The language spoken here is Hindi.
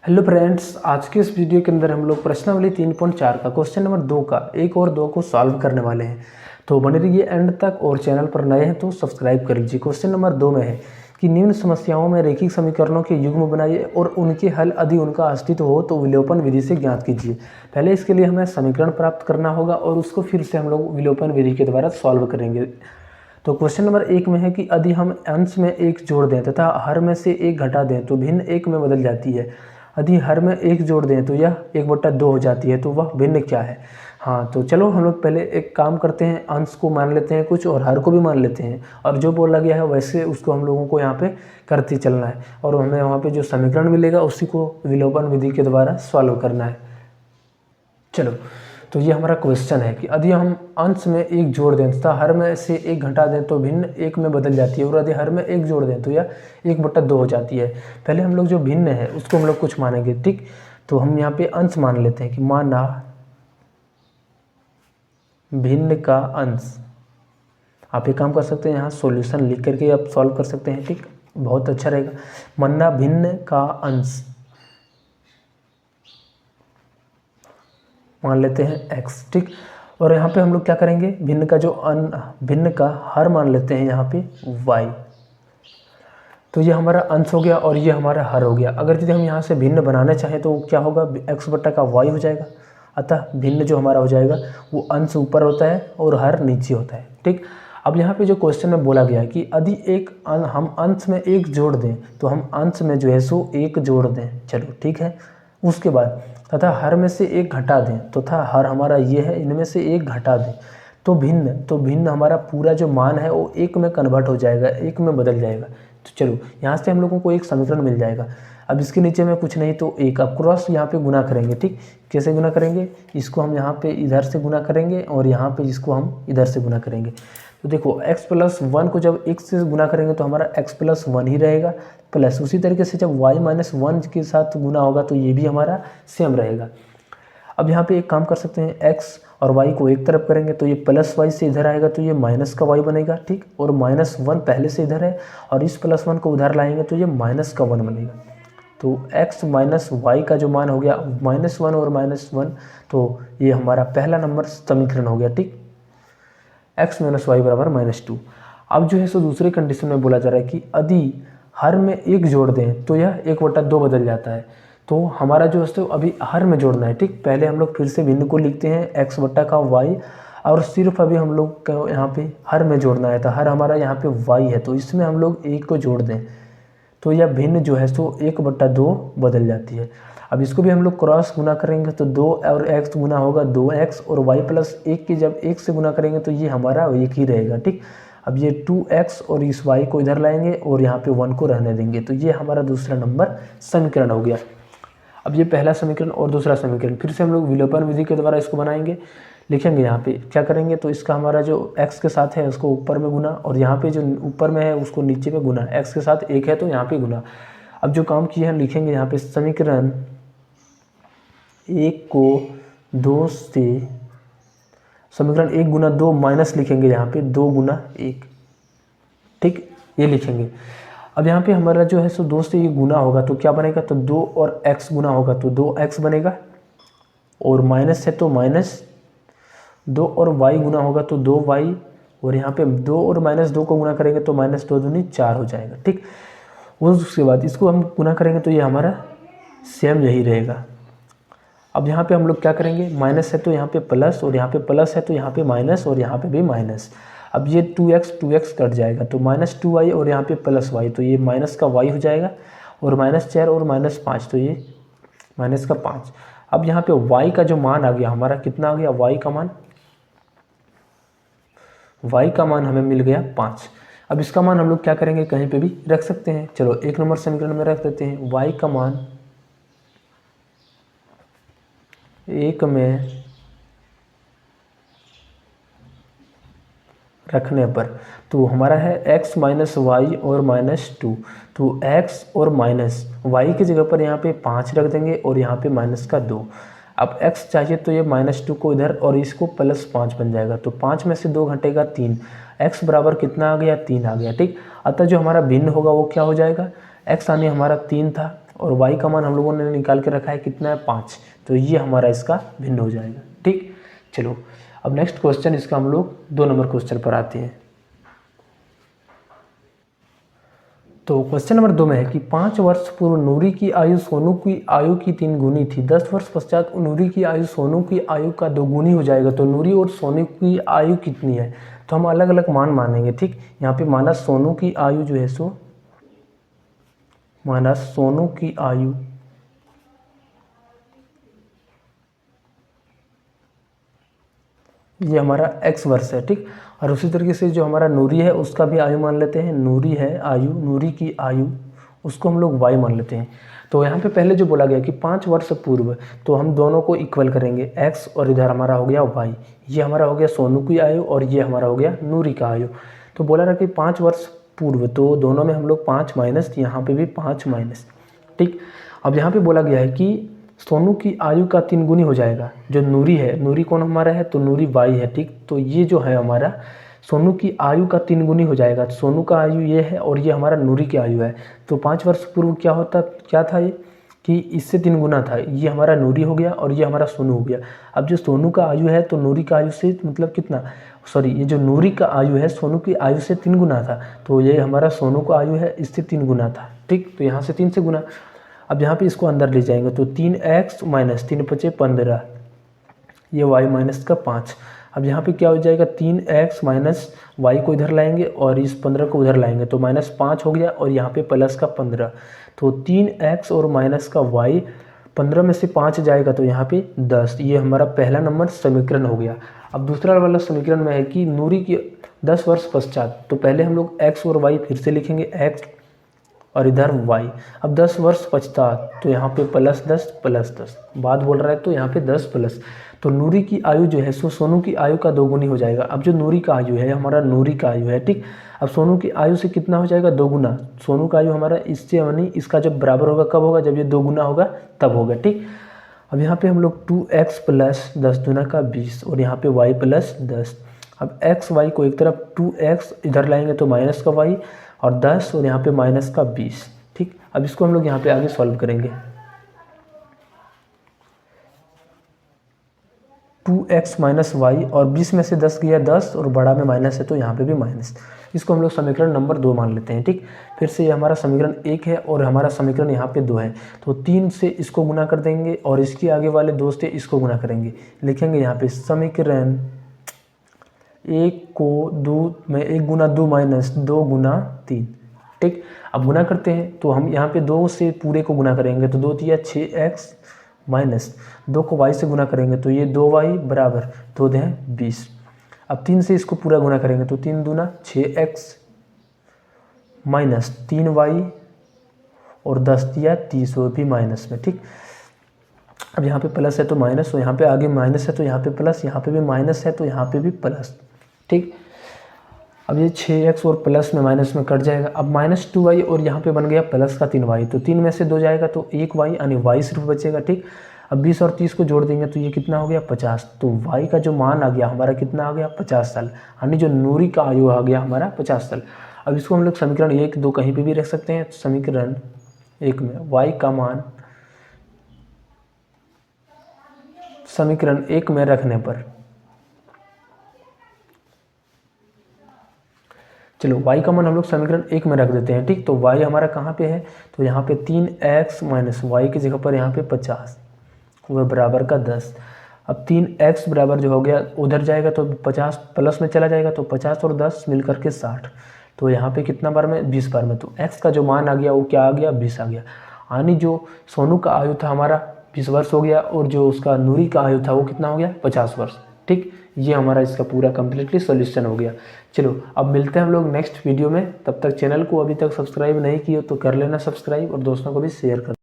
हेलो फ्रेंड्स, आज के इस वीडियो के अंदर हम लोग प्रश्नावली 3.4 का क्वेश्चन नंबर 2 का 1 और 2 को सॉल्व करने वाले हैं। तो बने रहिए एंड तक और चैनल पर नए हैं तो सब्सक्राइब कर लीजिए। क्वेश्चन नंबर 2 में है कि निम्न समस्याओं में रेखिक समीकरणों के युग्म बनाइए और उनके हल यदि उनका अस्तित्व हो तो विलोपन विधि से ज्ञात कीजिए। पहले इसके लिए हमें समीकरण प्राप्त करना होगा और उसको फिर से हम लोग विलोपन विधि के द्वारा सॉल्व करेंगे। तो क्वेश्चन नंबर 1 में है कि यदि हम अंश में 1 जोड़ दें तथा हर में से 1 घटा दें तो भिन्न 1 में बदल जाती है। यदि हर में 1 जोड़ दें तो यह 1/2 हो जाती है, तो वह भिन्न क्या है। हाँ, तो चलो हम लोग पहले एक काम करते हैं, अंश को मान लेते हैं कुछ और हर को भी मान लेते हैं, और जो बोला गया है वैसे उसको हम लोगों को यहाँ पे करते चलना है और हमें वहाँ पे जो समीकरण मिलेगा उसी को विलोपन विधि के द्वारा सॉल्व करना है। चलो, तो ये हमारा क्वेश्चन है कि यदि हम अंश में 1 जोड़ दें तथा हर में से 1 घटा दें तो भिन्न 1 में बदल जाती है, और यदि हर में 1 जोड़ दें तो यह 1/2 हो जाती है। पहले हम लोग जो भिन्न है उसको हम लोग कुछ मानेंगे, ठीक। तो हम यहाँ पे अंश मान लेते हैं कि माना भिन्न का अंश। आप एक काम कर सकते हैं, यहाँ सॉल्यूशन लिख करके आप सॉल्व कर सकते हैं, ठीक, बहुत अच्छा रहेगा। माना भिन्न का अंश मान लेते हैं x, ठीक। और यहाँ पे हम लोग क्या करेंगे, भिन्न का जो भिन्न का हर मान लेते हैं यहाँ पे y। तो ये हमारा अंश हो गया और ये हमारा हर हो गया। अगर यदि हम यहाँ से भिन्न बनाना चाहें तो क्या होगा, x बट्टा का y हो जाएगा। अतः भिन्न जो हमारा हो जाएगा वो अंश ऊपर होता है और हर नीचे होता है, ठीक। अब यहाँ पे जो क्वेश्चन में बोला गया है कि यदि हम अंश में 1 जोड़ दें तो हम अंश में जो है सो 1 जोड़ दें, चलो ठीक है। उसके बाद तथा हर में से 1 घटा दें, तो था हर हमारा ये है, इनमें से 1 घटा दें तो भिन्न हमारा पूरा जो मान है वो 1 में कन्वर्ट हो जाएगा, 1 में बदल जाएगा। तो चलो यहाँ से हम लोगों को एक समीकरण मिल जाएगा। अब इसके नीचे में कुछ नहीं तो 1, अब क्रॉस यहाँ पे गुना करेंगे, ठीक। कैसे गुना करेंगे, इसको हम यहाँ पे इधर से गुना करेंगे और यहाँ पे इसको हम इधर से गुना करेंगे। तो देखो x+1 को जब 1 से गुना करेंगे तो हमारा x+1 ही रहेगा, प्लस उसी तरीके से जब y-1 के साथ गुना होगा तो ये भी हमारा सेम रहेगा। अब यहाँ पे एक काम कर सकते हैं, x और y को एक तरफ करेंगे तो ये प्लस y से इधर आएगा तो ये माइनस का y बनेगा, ठीक। और -1 पहले से इधर है और इस +1 को उधर लाएंगे तो ये माइनस का 1 बनेगा। तो x माइनस y का जो मान हो गया -1 और -1, तो ये हमारा पहला नंबर समीकरण हो गया, ठीक। x - y = -2। अब जो है सो दूसरे कंडीशन में बोला जा रहा है कि यदि हर में 1 जोड़ दें तो यह 1/2 बदल जाता है। तो हमारा जो है अभी हर में जोड़ना है, ठीक। पहले हम लोग फिर से भिन्न को लिखते हैं x बट्टा का y, और सिर्फ अभी हम लोग को यहाँ पे हर में जोड़ना है। तो हर हमारा यहाँ पे y है तो इसमें हम लोग 1 को जोड़ दें तो यह भिन्न जो है सो 1/2 बदल जाती है। अब इसको भी हम लोग क्रॉस गुना करेंगे तो 2 और x गुना होगा 2x, और y+1 की जब 1 से गुना करेंगे तो ये हमारा 1 ही रहेगा, ठीक। अब ये 2x और इस y को इधर लाएंगे और यहाँ पे 1 को रहने देंगे, तो ये हमारा दूसरा नंबर समीकरण हो गया। अब ये पहला समीकरण और दूसरा समीकरण फिर से हम लोग विलोपन विधि के द्वारा इसको बनाएंगे। लिखेंगे यहाँ पे क्या करेंगे, तो इसका हमारा जो x के साथ है उसको ऊपर में गुना, और यहाँ पे जो ऊपर में है उसको नीचे में गुना। x के साथ 1 है तो यहाँ पे गुना। अब जो काम किए हैं लिखेंगे यहाँ पे समीकरण 1 को 2 से, समीकरण 1 गुना 2 माइनस लिखेंगे यहाँ पे 2 गुना 1, ठीक, ये लिखेंगे। अब यहाँ पे हमारा जो है सो 2 से ये गुना होगा तो क्या बनेगा, तो 2 और x गुना होगा तो 2x बनेगा, और माइनस है तो -2 और y गुना होगा तो 2y, और यहाँ पे 2 और -2 को गुना करेंगे तो -2 दूनी 4 हो जाएगा, ठीक। उसके बाद इसको हम गुना करेंगे तो ये हमारा सेम यही रहेगा। अब यहाँ पे हम लोग क्या करेंगे, माइनस है तो यहाँ पे प्लस, और यहाँ पे प्लस है तो यहाँ पे माइनस, और यहाँ पे भी माइनस। अब ये 2x कट जाएगा तो -2y, और यहाँ पे +y तो ये माइनस का y हो जाएगा, और -4 और -5 तो ये माइनस का 5। अब यहाँ पे y का जो मान आ गया हमारा, कितना आ गया, y का मान हमें मिल गया 5। अब इसका मान हम लोग क्या करेंगे, कहीं पे भी रख सकते हैं। चलो 1 नंबर समीकरण में रख देते हैं, y का मान 1 में रखने पर तो हमारा है x - y और -2, तो x और माइनस y की जगह पर यहाँ पे 5 रख देंगे और यहाँ पे -2। अब x चाहिए तो ये -2 को इधर और इसको +5 बन जाएगा, तो 5 में से 2 घटेगा 3, x बराबर कितना आ गया, 3 आ गया, ठीक। अतः जो हमारा भिन्न होगा वो क्या हो जाएगा, x आने हमारा 3 था और y का मान हम लोगों ने निकाल के रखा है कितना है 5, तो ये हमारा इसका भिन्न हो जाएगा। ठीक, चलो अब नेक्स्ट क्वेश्चन इसका हम लोग 2 नंबर क्वेश्चन पर आते हैं। तो क्वेश्चन नंबर 2 में है कि 5 वर्ष पूर्व नूरी की आयु सोनू की आयु की 3 गुनी थी। 10 वर्ष पश्चात नूरी की आयु सोनू की आयु का 2 गुनी हो जाएगा, तो नूरी और सोनू की आयु कितनी है? तो हम अलग अलग मान मानेंगे। ठीक, यहाँ पे माना सोनू की आयु जो है सो माना सोनू की आयु ये हमारा x वर्ष है। ठीक, और उसी तरीके से जो हमारा नूरी है उसका भी आयु मान लेते हैं। नूरी है आयु, नूरी की आयु उसको हम लोग y मान लेते हैं। तो यहाँ पे पहले जो बोला गया कि 5 वर्ष पूर्व, तो हम दोनों को इक्वल करेंगे x और इधर हमारा हो गया y। ये हमारा हो गया सोनू की आयु और ये हमारा हो गया नूरी का आयु। तो बोला रहा कि 5 वर्ष पूर्व, तो दोनों में हम लोग 5 माइनस, यहाँ पे भी 5 माइनस। ठीक, अब यहाँ पे बोला गया है कि सोनू की आयु का 3 गुनी हो जाएगा। जो नूरी है, नूरी कौन हमारा है? तो नूरी y है। ठीक, तो ये जो है हमारा सोनू की आयु का 3 गुनी हो जाएगा। सोनू का आयु ये है और ये हमारा नूरी की आयु है। तो 5 वर्ष पूर्व क्या था ये कि इससे 3 गुना था। ये हमारा नूरी हो गया और ये हमारा सोनू हो गया। अब जो सोनू का आयु है तो नूरी का आयु से मतलब कितना, सॉरी, ये जो नूरी का आयु है सोनू की आयु से 3 गुना था, तो ये हमारा सोनू का आयु है इससे 3 गुना था। ठीक, तो यहाँ से 3 से गुना। अब यहाँ पे इसको अंदर ले जाएंगे तो 3x माइनस 3 × 5 = 15, ये y माइनस का 5। अब यहाँ पे क्या हो जाएगा 3x माइनस y को इधर लाएंगे और इस 15 को उधर लाएंगे तो -5 हो गया और यहाँ पे प्लस का 15। तो 3x और माइनस का y, 15 में से 5 जाएगा तो यहाँ पे 10। ये हमारा पहला नंबर समीकरण हो गया। अब दूसरा वाला समीकरण में है कि नूरी की 10 वर्ष पश्चात, तो पहले हम लोग x और y फिर से लिखेंगे, x और इधर y। अब 10 वर्ष पश्चात, तो यहाँ पे +10 बाद बोल रहा है तो यहाँ पे 10 प्लस, तो नूरी की आयु जो है सो सोनू की आयु का 2 गुनी हो जाएगा। अब जो नूरी का आयु है हमारा नूरी का आयु है। ठीक, अब सोनू की आयु से कितना हो जाएगा 2 गुना। सोनू का आयु हमारा इससे यानी इसका जब बराबर होगा कब होगा? जब ये 2 गुना होगा तब होगा। ठीक, अब यहाँ पे हम लोग 2x प्लस 10 दूना का 20 और यहाँ पे y प्लस 10। अब x y को एक तरफ 2x इधर लाएंगे तो माइनस का y और 10 और यहाँ पे माइनस का 20। ठीक, अब इसको हम लोग यहाँ पे आगे सॉल्व करेंगे। 2x माइनस वाई और 20 में से 10 गया 10 और बड़ा में माइनस है तो यहाँ पे भी माइनस। इसको हम लोग समीकरण नंबर 2 मान लेते हैं। ठीक, फिर से ये हमारा समीकरण 1 है और हमारा समीकरण यहाँ पे 2 है, तो 3 से इसको गुना कर देंगे और इसके आगे वाले 2 से इसको गुना करेंगे। लिखेंगे यहाँ पे समीकरण 1 को 2 में 1 गुना 2 माइनस 2 गुना 3। ठीक, अब गुना करते हैं तो हम यहाँ पे 2 से पूरे को गुना करेंगे तो 2 × 6x माइनस 2 को y से गुना करेंगे तो ये 2y बराबर 2 × 20। अब 3 से इसको पूरा गुना करेंगे तो 3 दूना 6x माइनस 3y और 10 दिया 30 वो भी माइनस में। ठीक, अब यहाँ पे प्लस है तो माइनस, तो यहाँ पे आगे माइनस है तो यहाँ पे प्लस, यहाँ पे भी माइनस है तो यहाँ पे भी प्लस। ठीक, अब ये 6x और प्लस में माइनस में कट जाएगा। अब -2y और यहाँ पे बन गया प्लस का 3y, तो 3 में से 2 जाएगा तो 1y यानी y सिर्फ बचेगा। ठीक, अब 20 और 30 को जोड़ देंगे तो ये कितना हो गया 50। तो y का जो मान आ गया हमारा कितना आ गया 50 साल, यानी जो नूरी का आयु आ गया हमारा 50 साल। अब इसको हम लोग समीकरण 1 2 कहीं पर भी रख सकते हैं। समीकरण 1 में y का मान समीकरण 1 में रखने पर, चलो y का मान हम लोग समीकरण 1 में रख देते हैं। ठीक, तो y हमारा कहाँ पे है तो यहाँ पे 3x माइनस वाई की जगह पर यहाँ पे 50 वह बराबर का 10। अब 3x बराबर जो हो गया उधर जाएगा तो 50 प्लस में चला जाएगा तो 50 और 10 मिल करके 60, तो यहाँ पे कितना बार में 20 बार में, तो x का जो मान आ गया वो क्या आ गया 20 आ गया। यानी जो सोनू का आयु था हमारा 20 वर्ष हो गया और जो उसका नूरी का आयु था वो कितना हो गया 50 वर्ष। ठीक, ये हमारा इसका पूरा कम्प्लीटली सॉल्यूशन हो गया। चलो अब मिलते हैं हम लोग नेक्स्ट वीडियो में, तब तक चैनल को अभी तक सब्सक्राइब नहीं किए तो कर लेना सब्सक्राइब और दोस्तों को भी शेयर कर।